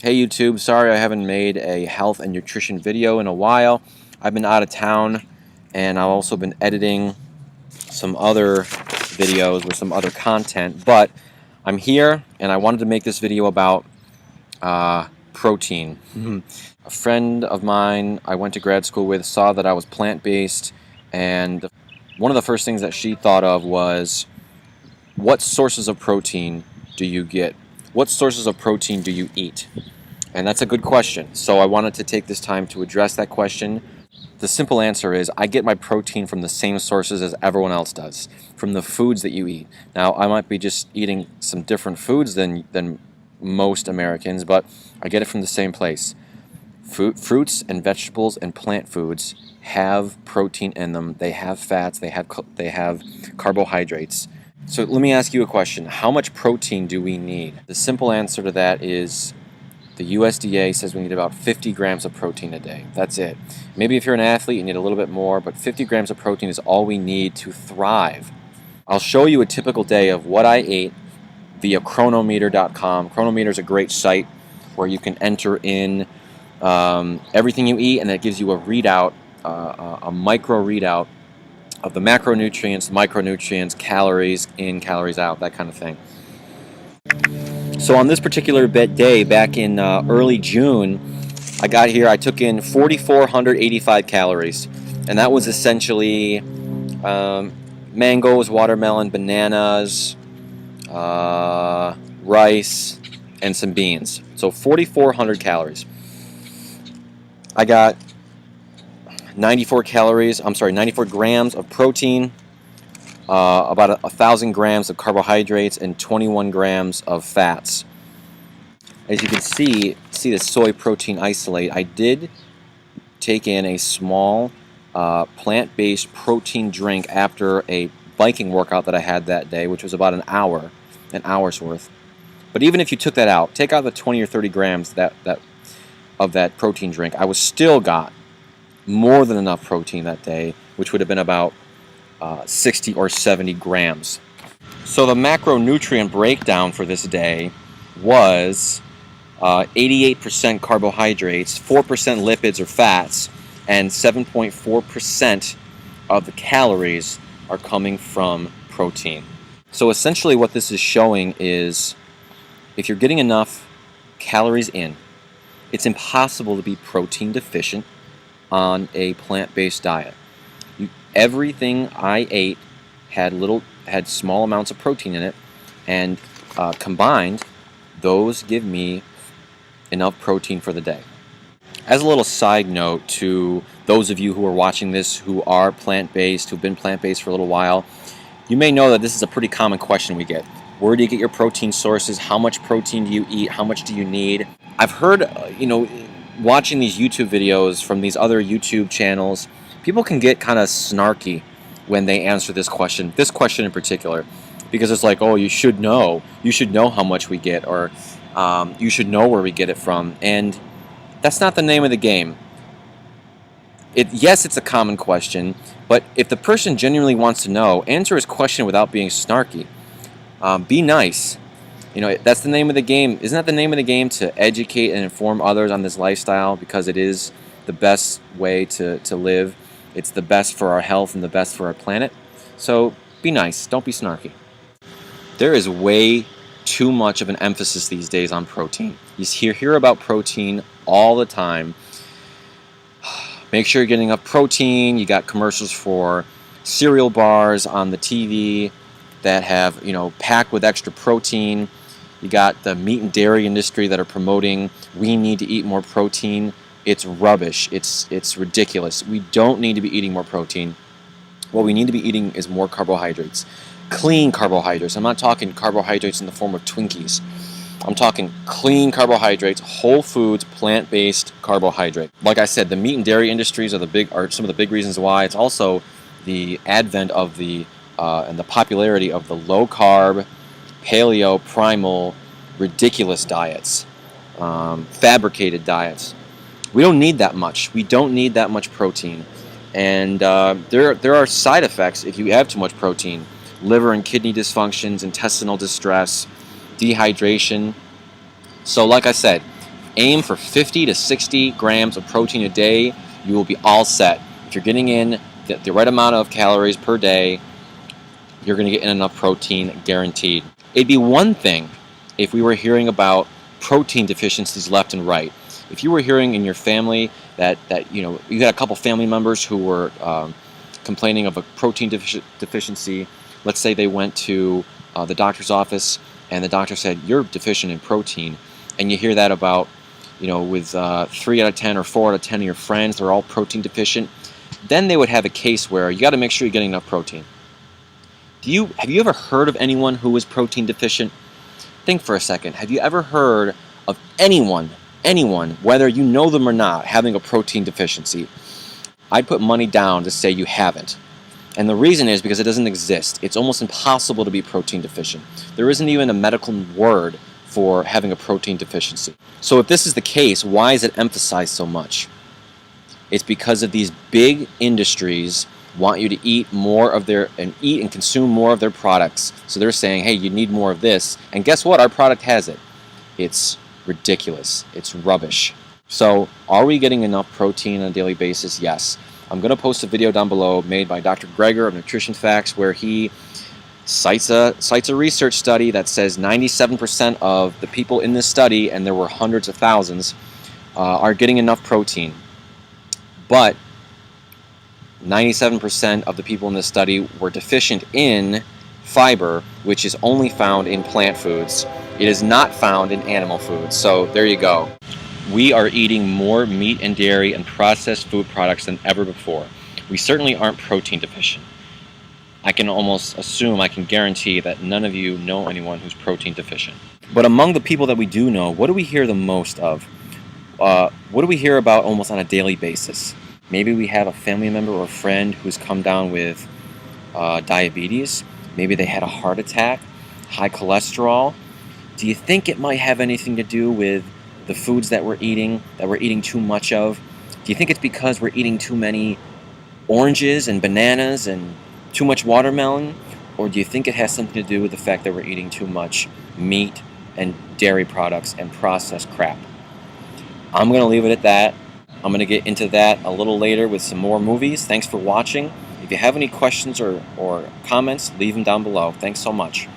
Hey YouTube, sorry I haven't made a health and nutrition video in a while. I've been out of town and I've also been editing some other videos with some other content, but I'm here and I wanted to make this video about protein. A friend of mine I went to grad school with saw that I was plant-based, and one of the first things that she thought of was, what sources of protein do you get? What sources of protein do you eat? And that's a good question. So I wanted to take this time to address that question. The simple answer is I get my protein from the same sources as everyone else does, from the foods that you eat. Now, I might be just eating some different foods than most Americans, but I get it from the same place. Fruits and vegetables and plant foods have protein in them. They have fats, they have carbohydrates. So let me ask you a question. How much protein do we need? The simple answer to that is the USDA says we need about 50 grams of protein a day. That's it. Maybe if you're an athlete, you need a little bit more, but 50 grams of protein is all we need to thrive. I'll show you a typical day of what I ate via Cronometer.com. Cronometer is a great site where you can enter in everything you eat, and that gives you a readout, a micro readout of the macronutrients, micronutrients, calories in, calories out, that kind of thing. So on this particular day, back in early June, I got here, I took in 4,485 calories, and that was essentially mangoes, watermelon, bananas, rice, and some beans. So 4,400 calories. I got 94 grams of protein, about 1,000 grams of carbohydrates, and 21 grams of fats. As you can see the soy protein isolate, I did take in a small plant-based protein drink after a biking workout that I had that day, which was about an hour's worth. But even if you took that out, take out the 20 or 30 grams of that protein drink, I was still got more than enough protein that day, which would have been about 60 or 70 grams. So the macronutrient breakdown for this day was 88% carbohydrates, 4% lipids or fats, and 7.4% of the calories are coming from protein. So essentially what this is showing is if you're getting enough calories in, it's impossible to be protein deficient on a plant-based diet. Everything I ate had small amounts of protein in it, and combined, those give me enough protein for the day. As a little side note to those of you who are watching this who are plant-based, who've been plant-based for a little while, you may know that this is a pretty common question we get. Where do you get your protein sources? How much protein do you eat? How much do you need? I've heard, watching these YouTube videos from these other YouTube channels, people can get kind of snarky when they answer this question in particular, because it's like, oh, you should know how much we get, or you should know where we get it from, and that's not the name of the game. Yes, it's a common question, but if the person genuinely wants to know, answer his question without being snarky. Be nice. That's the name of the game. Isn't that the name of the game, to educate and inform others on this lifestyle, because it is the best way to live. It's the best for our health and the best for our planet. So be nice. Don't be snarky. There is way too much of an emphasis these days on protein. You hear about protein all the time. Make sure you're getting enough protein. You got commercials for cereal bars on the TV that have, packed with extra protein. You got the meat and dairy industry that are promoting we need to eat more protein. It's rubbish. It's ridiculous. We don't need to be eating more protein. What we need to be eating is more carbohydrates. Clean carbohydrates. I'm not talking carbohydrates in the form of Twinkies. I'm talking clean carbohydrates, whole foods, plant-based carbohydrate. Like I said, the meat and dairy industries are some of the big reasons why. It's also the advent of and the popularity of the low-carb, paleo, primal, ridiculous diets, fabricated diets. We don't need that much. We don't need that much protein. And there are side effects if you have too much protein. Liver and kidney dysfunctions, intestinal distress, dehydration. So like I said, Aim for 50 to 60 grams of protein a day. You will be all set. If you're getting in the right amount of calories per day, you're going to get in enough protein, guaranteed. It'd be one thing if we were hearing about protein deficiencies left and right. If you were hearing in your family that you had a couple family members who were complaining of a protein deficiency. Let's say they went to the doctor's office and the doctor said, you're deficient in protein, and you hear that about, with 3 out of 10 or 4 out of 10 of your friends, they're all protein deficient, then they would have a case where you got to make sure you're getting enough protein. Have you ever heard of anyone who was protein deficient? Think for a second. Have you ever heard of anyone, whether you know them or not, having a protein deficiency? I'd put money down to say you haven't. And the reason is because it doesn't exist. It's almost impossible to be protein deficient. There isn't even a medical word for having a protein deficiency. So if this is the case, why is it emphasized so much? It's because of these big industries want you to eat more of eat and consume more of their products. So they're saying, hey, you need more of this. And guess what? Our product has it. It's ridiculous. It's rubbish. So are we getting enough protein on a daily basis? Yes. I'm going to post a video down below made by Dr. Greger of Nutrition Facts where he cites a research study that says 97% of the people in this study, and there were hundreds of thousands, are getting enough protein. But 97% of the people in this study were deficient in fiber, which is only found in plant foods. It is not found in animal foods. So there you go. We are eating more meat and dairy and processed food products than ever before. We certainly aren't protein deficient. I can almost assume, I can guarantee that none of you know anyone who's protein deficient. But among the people that we do know, what do we hear the most of? What do we hear about almost on a daily basis? Maybe we have a family member or a friend who's come down with diabetes. Maybe they had a heart attack, high cholesterol. Do you think it might have anything to do with the foods that we're eating too much of? Do you think it's because we're eating too many oranges and bananas and too much watermelon? Or do you think it has something to do with the fact that we're eating too much meat and dairy products and processed crap? I'm going to leave it at that. I'm going to get into that a little later with some more movies. Thanks for watching. If you have any questions or comments, leave them down below. Thanks so much.